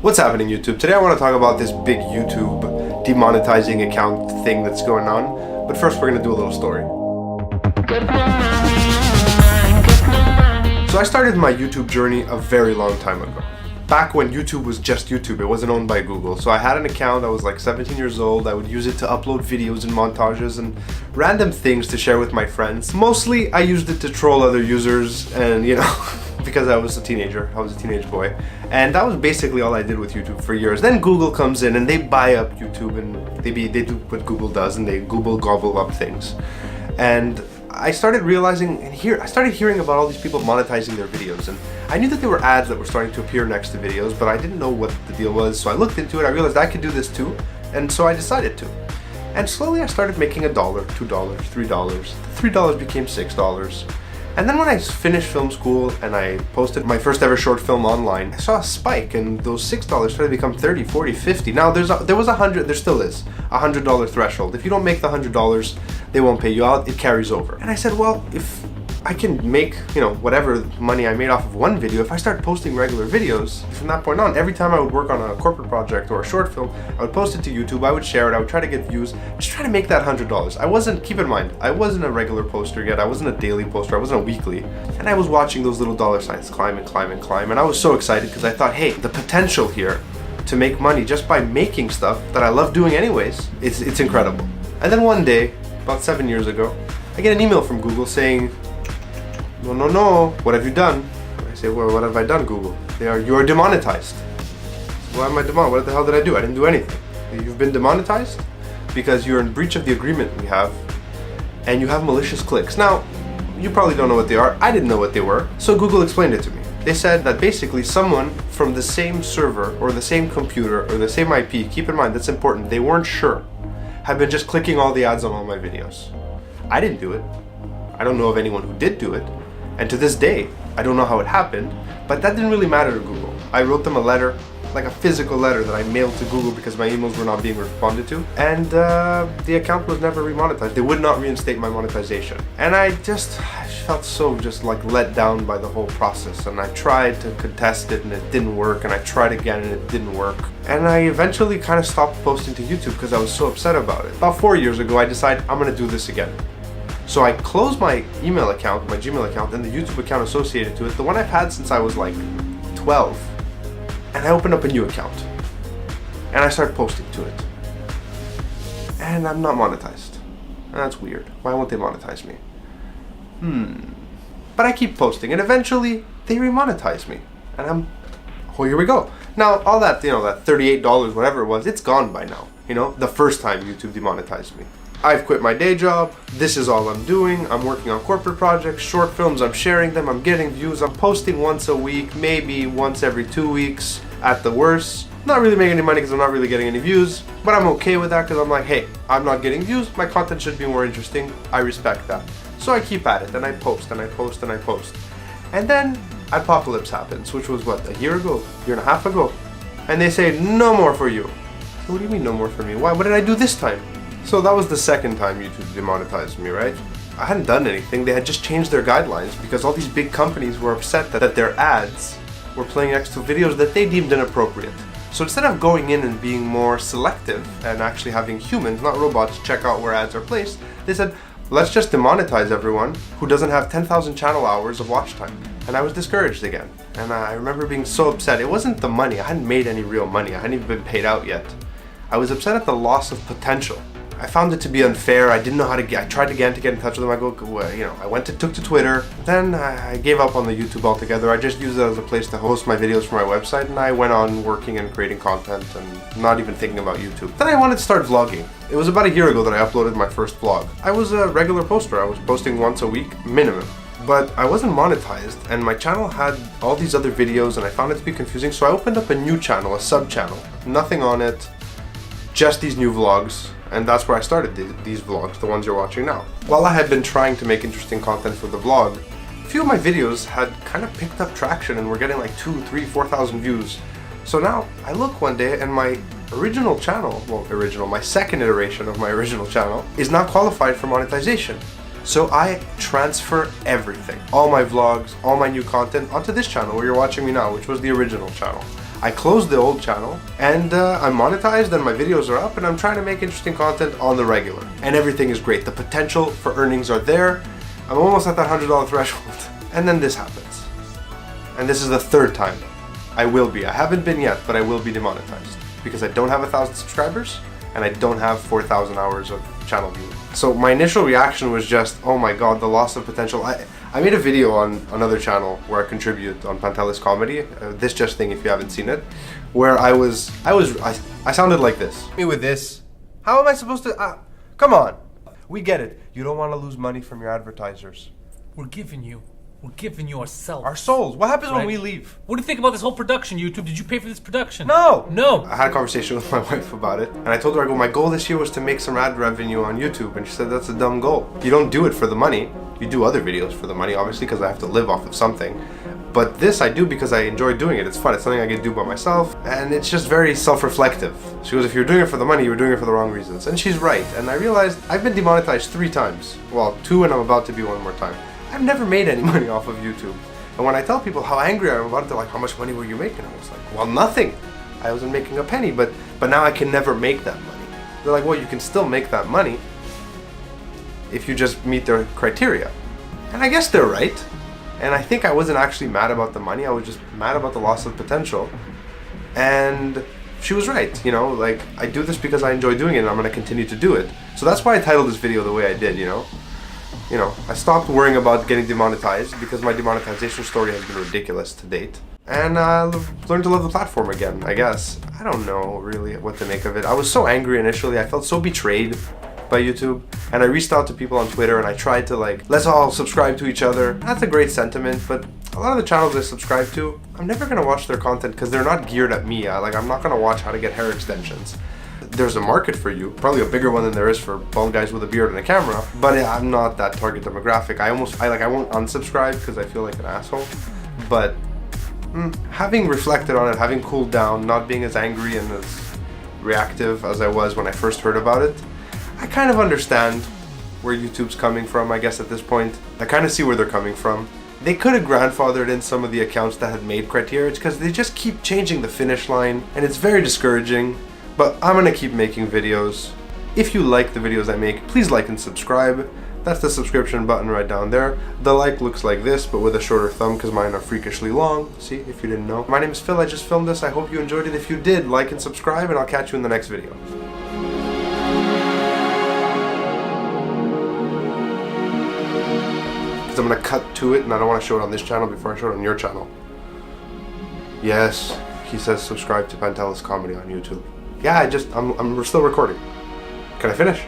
What's happening, YouTube? Today I want to talk about this big YouTube demonetizing account thing that's going on. But first we're going to do a little story. So I started my YouTube journey a very long time ago. Back when YouTube was just YouTube, it wasn't owned by Google. So I had an account, I was like 17 years old. I would use it to upload videos and montages and random things to share with my friends. Mostly I used it to troll other users and, because I was a teenager, I was a teenage boy. And that was basically all I did with YouTube for years. Then Google comes in and they buy up YouTube and they do what Google does and they Google gobble up things. And I started realizing I started hearing about all these people monetizing their videos, and I knew that there were ads that were starting to appear next to videos, but I didn't know what the deal was. So I looked into it, I realized I could do this too, and so I decided to. And slowly I started making $1, $2, $3. The $3 became $6. And then when I finished film school and I posted my first ever short film online, I saw a spike and those $6 started to become 30, 40, 50. Now there was 100, there still is a $100 threshold. If you don't make the $100, they won't pay you out, it carries over. And I said, well, if I can make, whatever money I made off of one video, if I start posting regular videos, from that point on, every time I would work on a corporate project or a short film, I would post it to YouTube, I would share it, I would try to get views, just try to make that $100. Keep in mind, I wasn't a regular poster yet, I wasn't a daily poster, I wasn't a weekly, and I was watching those little dollar signs climb and climb and climb, and I was so excited because I thought, hey, the potential here to make money just by making stuff that I love doing anyways, it's incredible. And then one day, about 7 years ago, I get an email from Google saying, no, what have you done? I say, well, what have I done, Google? You are demonetized. Why am I demonetized? What the hell did I do? I didn't do anything. You've been demonetized because you're in breach of the agreement we have, and you have malicious clicks. Now, you probably don't know what they are. I didn't know what they were, so Google explained it to me. They said that basically someone from the same server or the same computer or the same IP, keep in mind, that's important, they weren't sure, had been just clicking all the ads on all my videos. I didn't do it. I don't know of anyone who did do it. And to this day, I don't know how it happened, but that didn't really matter to Google. I wrote them a letter, like a physical letter that I mailed to Google because my emails were not being responded to, and the account was never remonetized. They would not reinstate my monetization. And I felt so let down by the whole process, and I tried to contest it and it didn't work, and I tried again and it didn't work. And I eventually kind of stopped posting to YouTube because I was so upset about it. About 4 years ago, I decided I'm gonna do this again. So I closed my email account, my Gmail account, and the YouTube account associated to it, the one I've had since I was like 12, and I opened up a new account. And I started posting to it. And I'm not monetized. And that's weird. Why won't they monetize me? But I keep posting, and eventually they remonetize me. And here we go. Now, all that, that $38, whatever it was, it's gone by now. The first time YouTube demonetized me. I've quit my day job, this is all I'm doing, I'm working on corporate projects, short films, I'm sharing them, I'm getting views, I'm posting once a week, maybe once every 2 weeks at the worst. Not really making any money because I'm not really getting any views, but I'm okay with that because I'm like, hey, I'm not getting views, my content should be more interesting, I respect that. So I keep at it, and I post, and I post, and I post. And then Apocalypse happens, which was what, a year and a half ago? And they say, no more for you. So what do you mean no more for me? Why? What did I do this time? So that was the second time YouTube demonetized me, right? I hadn't done anything, they had just changed their guidelines because all these big companies were upset that their ads were playing next to videos that they deemed inappropriate. So instead of going in and being more selective and actually having humans, not robots, check out where ads are placed, they said, let's just demonetize everyone who doesn't have 10,000 channel hours of watch time. And I was discouraged again. And I remember being so upset. It wasn't the money, I hadn't made any real money, I hadn't even been paid out yet. I was upset at the loss of potential. I found it to be unfair. I didn't know how to I tried again to get in touch with them. I took to Twitter. Then I gave up on the YouTube altogether. I just used it as a place to host my videos for my website, and I went on working and creating content and not even thinking about YouTube. Then I wanted to start vlogging. It was about a year ago that I uploaded my first vlog. I was a regular poster. I was posting once a week, minimum. But I wasn't monetized, and my channel had all these other videos, and I found it to be confusing, so I opened up a new channel, a sub-channel. Nothing on it, just these new vlogs. And that's where I started these vlogs, the ones you're watching now. While I had been trying to make interesting content for the vlog, a few of my videos had kind of picked up traction and were getting like 2,000, 3,000, 4,000 views. So now I look one day and my original channel, my second iteration of my original channel, is not qualified for monetization. So I transfer everything, all my vlogs, all my new content, onto this channel where you're watching me now, which was the original channel. I closed the old channel and I'm monetized and my videos are up and I'm trying to make interesting content on the regular. And everything is great. The potential for earnings are there. I'm almost at that $100 threshold. And then this happens. And this is the third time I will be. I haven't been yet, but I will be demonetized because I don't have 1,000 subscribers and I don't have 4,000 hours of channel viewing. So my initial reaction was just, oh my god, the loss of potential. I made a video on another channel where I contribute on Pantelis Comedy, This Just Thing if you haven't seen it, where I sounded like this. Me with this. How am I supposed to, come on. We get it. You don't want to lose money from your advertisers. We're giving you ourselves. Our souls. What happens when we leave? What do you think about this whole production, YouTube? Did you pay for this production? No! No! I had a conversation with my wife about it, and I told her, I go, my goal this year was to make some ad revenue on YouTube, and she said, that's a dumb goal. You don't do it for the money. You do other videos for the money, obviously, because I have to live off of something. But this I do because I enjoy doing it. It's fun. It's something I can do by myself, and it's just very self-reflective. She goes, if you're doing it for the money, you're doing it for the wrong reasons. And she's right. And I realized I've been demonetized 3 times. Well, 2, and I'm about to be 1 more time. I've never made any money off of YouTube. And when I tell people how angry I am about it, they're like, how much money were you making? I was like, well, nothing. I wasn't making a penny, but now I can never make that money. They're like, well, you can still make that money if you just meet their criteria. And I guess they're right. And I think I wasn't actually mad about the money. I was just mad about the loss of potential. And she was right, you know, like, I do this because I enjoy doing it and I'm going to continue to do it. So that's why I titled this video the way I did, you know. I stopped worrying about getting demonetized because my demonetization story has been ridiculous to date. And I learned to love the platform again, I guess. I don't know really what to make of it. I was so angry initially. I felt so betrayed by YouTube. And I reached out to people on Twitter and I tried to let's all subscribe to each other. That's a great sentiment, but a lot of the channels I subscribe to, I'm never going to watch their content because they're not geared at me. I'm not going to watch how to get hair extensions. There's a market for you, probably a bigger one than there is for bald guys with a beard and a camera, but I'm not that target demographic. I won't unsubscribe because I feel like an asshole, but having reflected on it, having cooled down, not being as angry and as reactive as I was when I first heard about it, I kind of understand where YouTube's coming from, I guess at this point. I kind of see where they're coming from. They could have grandfathered in some of the accounts that had made criteria because they just keep changing the finish line and it's very discouraging. But I'm gonna keep making videos. If you like the videos I make, please like and subscribe. That's the subscription button right down there. The like looks like this, but with a shorter thumb because mine are freakishly long. See, if you didn't know. My name is Phil, I just filmed this. I hope you enjoyed it. If you did, like and subscribe, and I'll catch you in the next video. Because I'm gonna cut to it, and I don't want to show it on this channel before I show it on your channel. Yes, he says subscribe to Pantelis Comedy on YouTube. Yeah, I'm still recording. Can I finish?